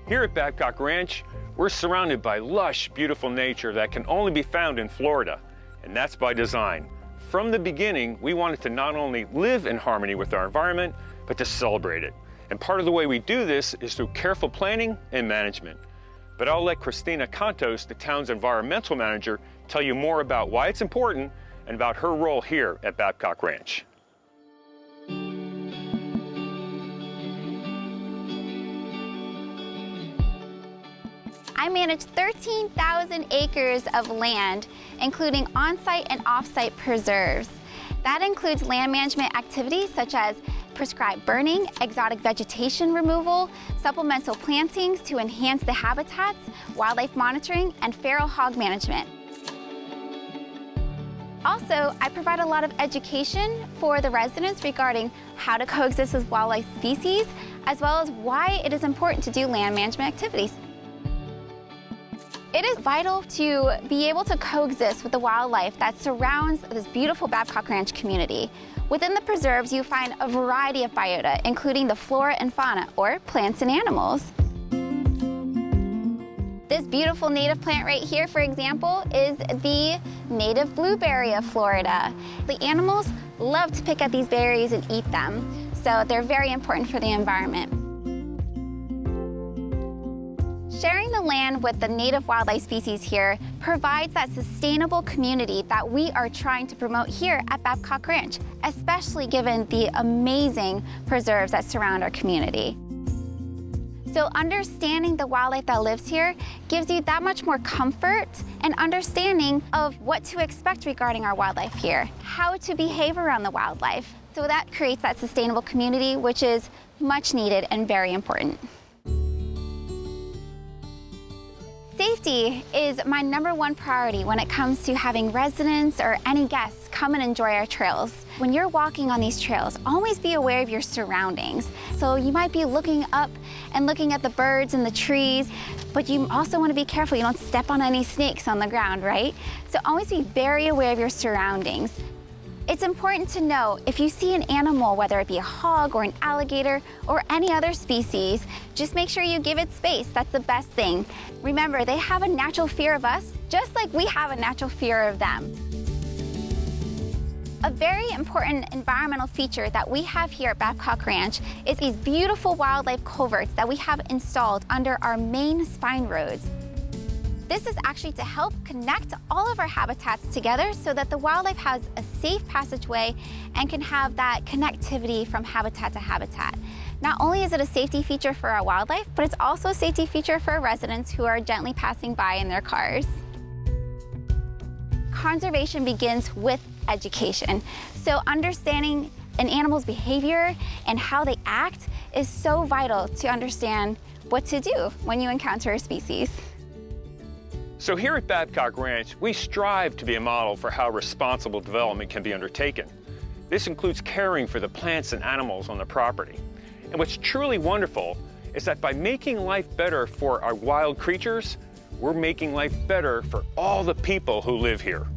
Here at Babcock Ranch, we're surrounded by lush, beautiful nature that can only be found in Florida, and that's by design. From the beginning, we wanted to not only live in harmony with our environment, but to celebrate it. And part of the way we do this is through careful planning and management. But I'll let Christina Cantos, the town's environmental manager, tell you more about why it's important and about her role here at Babcock Ranch. I manage 13,000 acres of land, including on-site and off-site preserves. That includes land management activities such as prescribed burning, exotic vegetation removal, supplemental plantings to enhance the habitats, wildlife monitoring, and feral hog management. Also, I provide a lot of education for the residents regarding how to coexist with wildlife species, as well as why it is important to do land management activities. It is vital to be able to coexist with the wildlife that surrounds this beautiful Babcock Ranch community. Within the preserves, you find a variety of biota, including the flora and fauna, or plants and animals. This beautiful native plant right here, for example, is the native blueberry of Florida. The animals love to pick at these berries and eat them, so they're very important for the environment. Sharing the land with the native wildlife species here provides that sustainable community that we are trying to promote here at Babcock Ranch, especially given the amazing preserves that surround our community. So understanding the wildlife that lives here gives you that much more comfort and understanding of what to expect regarding our wildlife here, how to behave around the wildlife. So that creates that sustainable community, which is much needed and very important. Safety is my #1 priority when it comes to having residents or any guests come and enjoy our trails. When you're walking on these trails, always be aware of your surroundings. So you might be looking up and looking at the birds and the trees, but you also want to be careful you don't step on any snakes on the ground, right? So always be very aware of your surroundings. It's important to know if you see an animal, whether it be a hog or an alligator or any other species, just make sure you give it space. That's the best thing. Remember, they have a natural fear of us, just like we have a natural fear of them. A very important environmental feature that we have here at Babcock Ranch is these beautiful wildlife culverts that we have installed under our main spine roads. This is actually to help connect all of our habitats together so that the wildlife has a safe passageway and can have that connectivity from habitat to habitat. Not only is it a safety feature for our wildlife, but it's also a safety feature for our residents who are gently passing by in their cars. Conservation begins with education. So understanding an animal's behavior and how they act is so vital to understand what to do when you encounter a species. So here at Babcock Ranch, we strive to be a model for how responsible development can be undertaken. This includes caring for the plants and animals on the property. And what's truly wonderful is that by making life better for our wild creatures, we're making life better for all the people who live here.